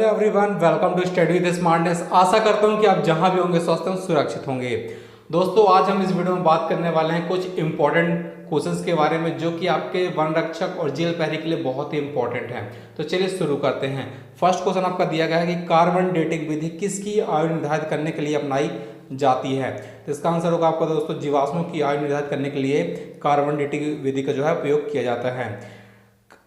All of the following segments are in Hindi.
Hello everyone, welcome to study with smartness. आशा करता हूं कि आप जहां भी होंगे स्वस्थ और सुरक्षित होंगे। दोस्तों, आज हम इस वीडियो में बात करने वाले हैं कुछ इंपॉर्टेंट क्वेश्चंस के बारे में जो कि आपके वन रक्षक और जेल प्रहरी के लिए बहुत ही इंपॉर्टेंट हैं। तो चलिए शुरू करते हैं। फर्स्ट क्वेश्चन आपका दिया गया है कि कार्बन डेटिंग विधि किसकी आयु निर्धारित करने के लिए अपनाई जाती है। तो इसका आंसर होगा आपका दोस्तों जीवाश्मों की आयु निर्धारित करने के लिए कार्बन डेटिंग विधि का जो है उपयोग किया जाता है।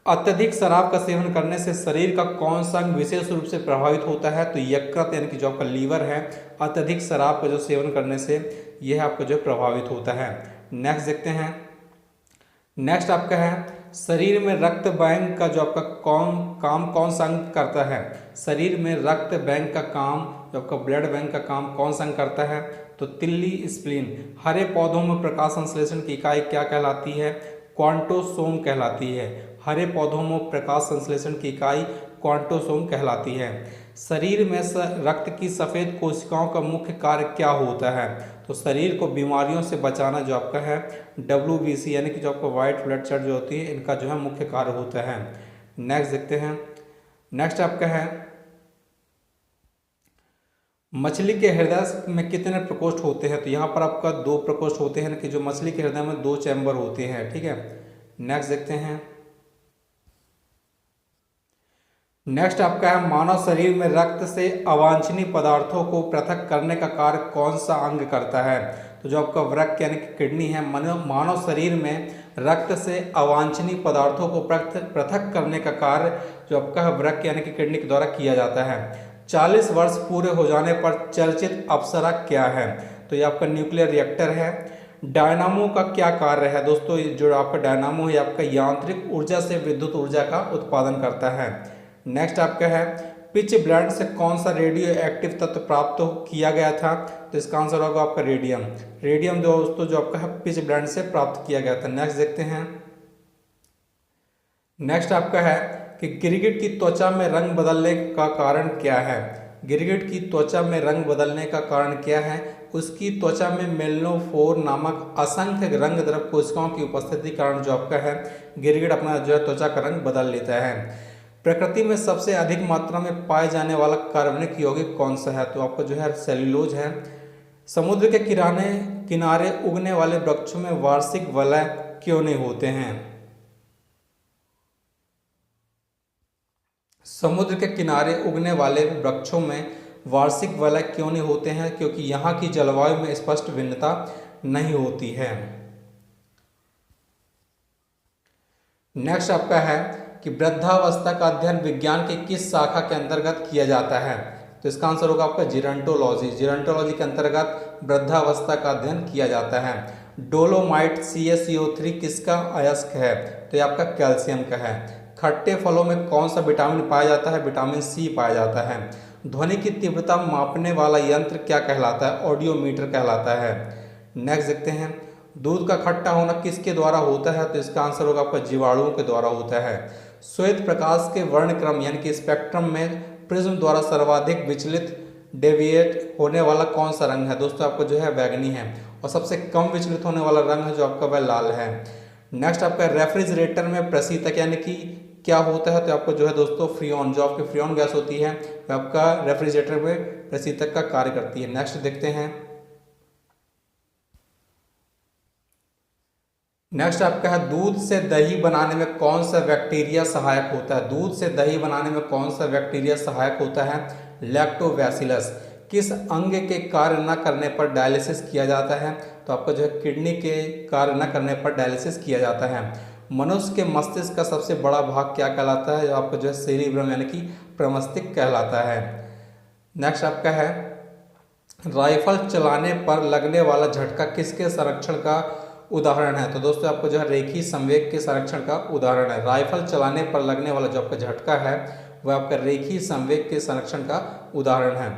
अत्यधिक शराब का सेवन करने से शरीर का कौन सा अंग विशेष रूप से प्रभावित होता है। तो यकृत यानी कि जो आपका लीवर है, अत्यधिक शराब का जो सेवन करने से यह आपका जो प्रभावित होता है। नेक्स्ट देखते हैं। नेक्स्ट आपका है शरीर में रक्त बैंक का जो आपका कौन सा अंग करता है। शरीर में रक्त बैंक का काम, जो आपका ब्लड बैंक का काम कौन सा अंग करता है। तो तिल्ली स्प्लीन। हरे पौधों में प्रकाश संश्लेषण की इकाई क्या कहलाती है। क्वांटोसोम कहलाती है। हरे पौधों में प्रकाश संश्लेषण की इकाई क्वांटोसोम कहलाती है। शरीर में रक्त की सफ़ेद कोशिकाओं का मुख्य कार्य क्या होता है। तो शरीर को बीमारियों से बचाना जो आपका है WBC यानी कि जो आपका वाइट ब्लड सेल जो होती है, इनका जो है मुख्य कार्य होता है। नेक्स्ट देखते हैं। नेक्स्ट आपका है मछली के हृदय में कितने प्रकोष्ठ होते हैं। तो यहाँ पर आपका 2 प्रकोष्ठ होते हैं कि जो मछली के हृदय में 2 चैम्बर होते हैं। ठीक है, नेक्स्ट देखते हैं। नेक्स्ट आपका है मानव शरीर में रक्त से अवांछनीय पदार्थों को पृथक करने का कार्य कौन सा अंग करता है। तो जो आपका वृक्क यानी कि किडनी है, मानव शरीर में रक्त से अवांछनीय पदार्थों को पृथक करने का कार्य जो आपका वृक्क यानी कि किडनी के द्वारा किया जाता है। 40 वर्ष पूरे हो जाने पर चर्चित अप्सरा क्या है। तो ये आपका न्यूक्लियर रिएक्टर है। डायनामो का क्या कार्य है। दोस्तों, जो आपका डायनामो है आपका यांत्रिक ऊर्जा से विद्युत ऊर्जा का उत्पादन करता है। नेक्स्ट आपका है पिच ब्लेंड से कौन सा रेडियो एक्टिव तत्व प्राप्त किया गया था। तो इसका आंसर होगा आपका रेडियम। रेडियम दोस्तों जो आपका है पिच ब्लेंड से प्राप्त किया गया था। नेक्स्ट देखते हैं। नेक्स्ट आपका है कि गिरगिट की त्वचा में रंग बदलने का कारण क्या है। गिरगिट की त्वचा में रंग बदलने का कारण क्या है। उसकी त्वचा में मेलनोफोर नामक असंख्य रंग द्रव कोशिकाओं की उपस्थिति के कारण जो आपका है गिरगिट अपना जो है त्वचा का रंग बदल लेता है। प्रकृति में सबसे अधिक मात्रा में पाए जाने वाला कार्बनिक यौगिक कौन सा है। तो आपका जो है सेल्यूलोज है। समुद्र के किनारे उगने वाले वृक्षों में वार्षिक वलय क्यों नहीं होते हैं। समुद्र के किनारे उगने वाले वृक्षों में वार्षिक वलय क्यों नहीं होते हैं। क्योंकि यहाँ की जलवायु में स्पष्ट भिन्नता नहीं होती है। नेक्स्ट आपका है कि वृद्धावस्था का अध्ययन विज्ञान की किस शाखा के अंतर्गत किया जाता है। तो इसका आंसर होगा आपका जीरंटोलॉजी। जीरंटोलॉजी के अंतर्गत वृद्धावस्था का अध्ययन किया जाता है। डोलोमाइट CaCO3 किसका अयस्क है। तो ये आपका कैल्शियम का है। खट्टे फलों में कौन सा विटामिन पाया जाता है। विटामिन C पाया जाता है। ध्वनि की तीव्रता मापने वाला यंत्र क्या कहलाता है। ऑडियोमीटर कहलाता है। नेक्स्ट देखते हैं। दूध का खट्टा होना किसके द्वारा होता है। तो इसका आंसर होगा आपका जीवाणुओं के द्वारा होता है। श्वेत प्रकाश के वर्णक्रम यानी कि स्पेक्ट्रम में प्रिज्म द्वारा सर्वाधिक विचलित डेविएट होने वाला कौन सा रंग है। दोस्तों आपको जो है बैगनी है। और सबसे कम विचलित होने वाला रंग है जो आपका वह लाल है। नेक्स्ट आपका रेफ्रिजरेटर में प्रशीतक यानी कि क्या होता है। तो आपको जो है दोस्तों फ्रियोन, जो आपकी फ्रियोन गैस होती है वह आपका रेफ्रिजरेटर में प्रशीतक का कार्य करती है। नेक्स्ट देखते हैं। नेक्स्ट आपका है दूध से दही बनाने में कौन सा बैक्टीरिया सहायक होता है। दूध से दही बनाने में कौन सा बैक्टीरिया सहायक होता है। लैक्टोबैसिलस। किस अंग के कार्य न करने पर डायलिसिस किया जाता है। तो आपको जो है किडनी के कार्य न करने पर डायलिसिस किया जाता है। मनुष्य के मस्तिष्क का सबसे बड़ा भाग क्या कहलाता है। जो आपको जो है सेरिब्रम यानी कि प्रमस्तिष्क कहलाता है। नेक्स्ट आपका है राइफल चलाने पर लगने वाला झटका किसके संरक्षण का उदाहरण है। तो दोस्तों आपको जो है रेखीय संवेग के संरक्षण का उदाहरण है। राइफल चलाने पर लगने वाला जो आपका झटका है वह आपका रेखीय संवेग के संरक्षण का उदाहरण है।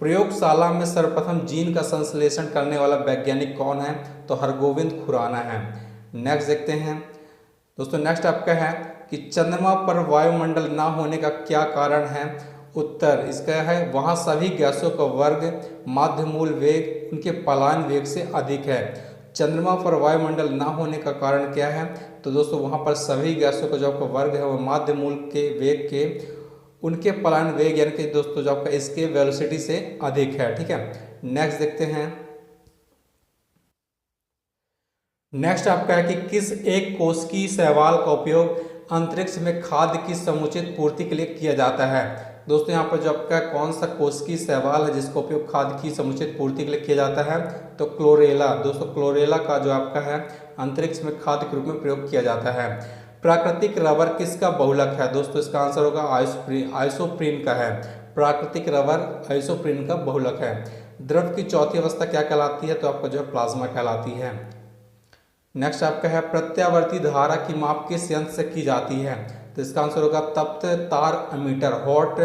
प्रयोगशाला में सर्वप्रथम जीन का संश्लेषण करने वाला वैज्ञानिक कौन है। तो हरगोविंद खुराना है। नेक्स्ट देखते हैं। दोस्तों नेक्स्ट आपका है कि चंद्रमा पर वायुमंडल ना होने का क्या कारण है। उत्तर इसका है वहाँ सभी गैसों का वर्ग माध्य मूल वेग उनके पलायन वेग से अधिक है। चंद्रमा पर वायुमंडल ना होने का कारण क्या है। तो दोस्तों वहाँ पर सभी गैसों का जो आपका वर्ग है वह माध्य मूल के वेग के उनके पलायन वेग यानी कि दोस्तों जो आपका इसके वेलोसिटी से अधिक है। ठीक है, नेक्स्ट देखते हैं। नेक्स्ट आपका है कि किस एक कोशिकीय शैवाल का उपयोग अंतरिक्ष में खाद्य की समुचित पूर्ति के लिए किया जाता है। दोस्तों यहाँ पर जो आपका कौन सा कोशिकीय शैवाल है जिसका उपयोग खाद्य की समुचित पूर्ति के लिए किया जाता है, तो क्लोरेला। दोस्तों क्लोरेला का जो आपका है अंतरिक्ष में खाद्य के रूप में प्रयोग किया जाता है। प्राकृतिक रबर किसका बहुलक है? दोस्तों इसका आंसर होगा आइसोप्रीन का है। प्राकृतिक रबर आइसोप्रीन का बहुलक है। द्रव की चौथी अवस्था क्या कहलाती है? तो आपका जो है प्लाज्मा कहलाती है। नेक्स्ट आपका है प्रत्यावर्ती धारा की माप किस यंत्र से की जाती है? तो इसका आंसर होगा तप्त तार एमीटर, हॉट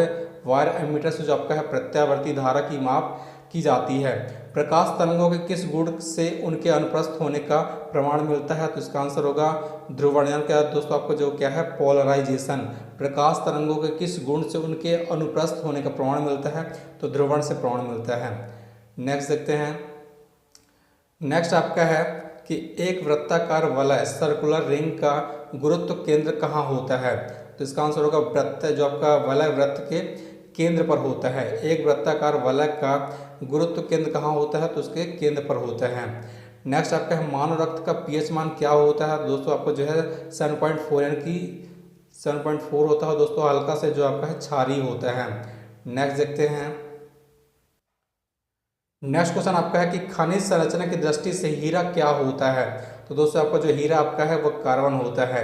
वायर एमीटर से जो आपका है प्रत्यावर्ती धारा की माप की जाती है। प्रकाश तरंगों के किस गुण से उनके अनुप्रस्थ होने का प्रमाण मिलता है? तो इसका आंसर होगा ध्रुवण का दोस्तों आपको जो क्या है पोलराइजेशन। प्रकाश तरंगों के किस गुण से उनके अनुप्रस्थ होने का प्रमाण मिलता है? तो ध्रुवण से प्रमाण मिलता है। नेक्स्ट देखते हैं। नेक्स्ट आपका है कि एक वृत्ताकार वलय सर्कुलर रिंग का गुरुत्व केंद्र कहाँ होता है? तो इसका आंसर होगा वृत्त जो आपका वलय वृत्त के केंद्र पर होता है। एक वृत्ताकार वलय का गुरुत्व केंद्र कहाँ होता है? तो उसके केंद्र पर होता है। नेक्स्ट आपका है मानव रक्त का पीएच मान क्या होता है? दोस्तों आपको जो है 7.4 यानी कि 7.4 होता है दोस्तों, हल्का से जो आपका है क्षारीय होता है। नेक्स्ट देखते हैं। नेक्स्ट क्वेश्चन आपका है कि खनिज संरचना की दृष्टि से हीरा क्या होता है? तो दोस्तों आपका जो हीरा आपका है वो कार्बन होता है।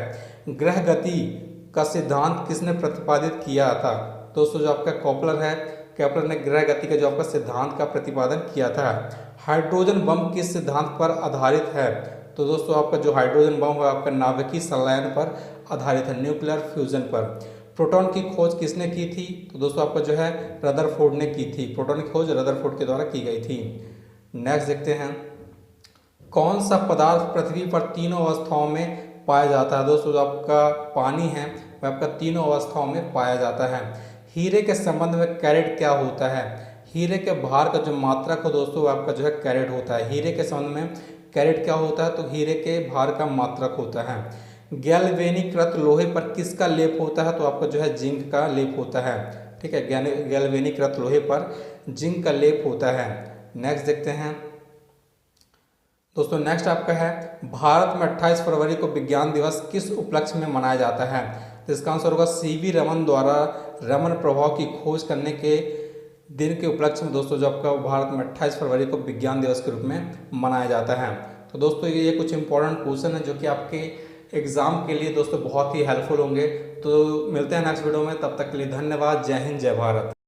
ग्रह गति का सिद्धांत किसने प्रतिपादित किया था? दोस्तों जो आपका केपलर है, केपलर ने ग्रह गति का जो आपका सिद्धांत का प्रतिपादन किया था। हाइड्रोजन बम किस सिद्धांत पर आधारित है? तो दोस्तों आपका जो हाइड्रोजन बम है आपका नाभिकीय संलयन पर आधारित है, न्यूक्लियर फ्यूजन पर। प्रोटॉन की खोज किसने की थी? तो दोस्तों आपका जो है रदरफोर्ड ने की थी। प्रोटॉन की खोज रदरफोर्ड के द्वारा की गई थी। नेक्स्ट देखते हैं। कौन सा पदार्थ पृथ्वी पर तीनों अवस्थाओं में पाया जाता है? दोस्तों जो आपका पानी है वह आपका तीनों अवस्थाओं में पाया जाता है। हीरे के संबंध में कैरेट क्या होता है? हीरे के भार का जो मात्रक हो दोस्तों आपका जो है कैरेट होता है। हीरे के संबंध में कैरेट क्या होता है? तो हीरे के भार का मात्रक होता है। गैल्वेनीकृत लोहे पर किसका लेप होता है? तो आपका जो है जिंक का लेप होता है। ठीक है, गैल्वेनीकृत लोहे पर जिंक का लेप होता है। नेक्स्ट देखते हैं दोस्तों। नेक्स्ट आपका है भारत में 28 फरवरी को विज्ञान दिवस किस उपलक्ष्य में मनाया जाता है? तो इसका आंसर होगा सीवी रमन द्वारा रमन प्रभाव की खोज करने के दिन के उपलक्ष्य में दोस्तों जो आपका भारत में 28 फरवरी को विज्ञान दिवस के रूप में मनाया जाता है। तो दोस्तों ये कुछ इंपॉर्टेंट क्वेश्चन है जो कि आपके एग्जाम के लिए दोस्तों बहुत ही हेल्पफुल होंगे। तो मिलते हैं नेक्स्ट वीडियो में, तब तक के लिए धन्यवाद। जय हिंद, जय भारत।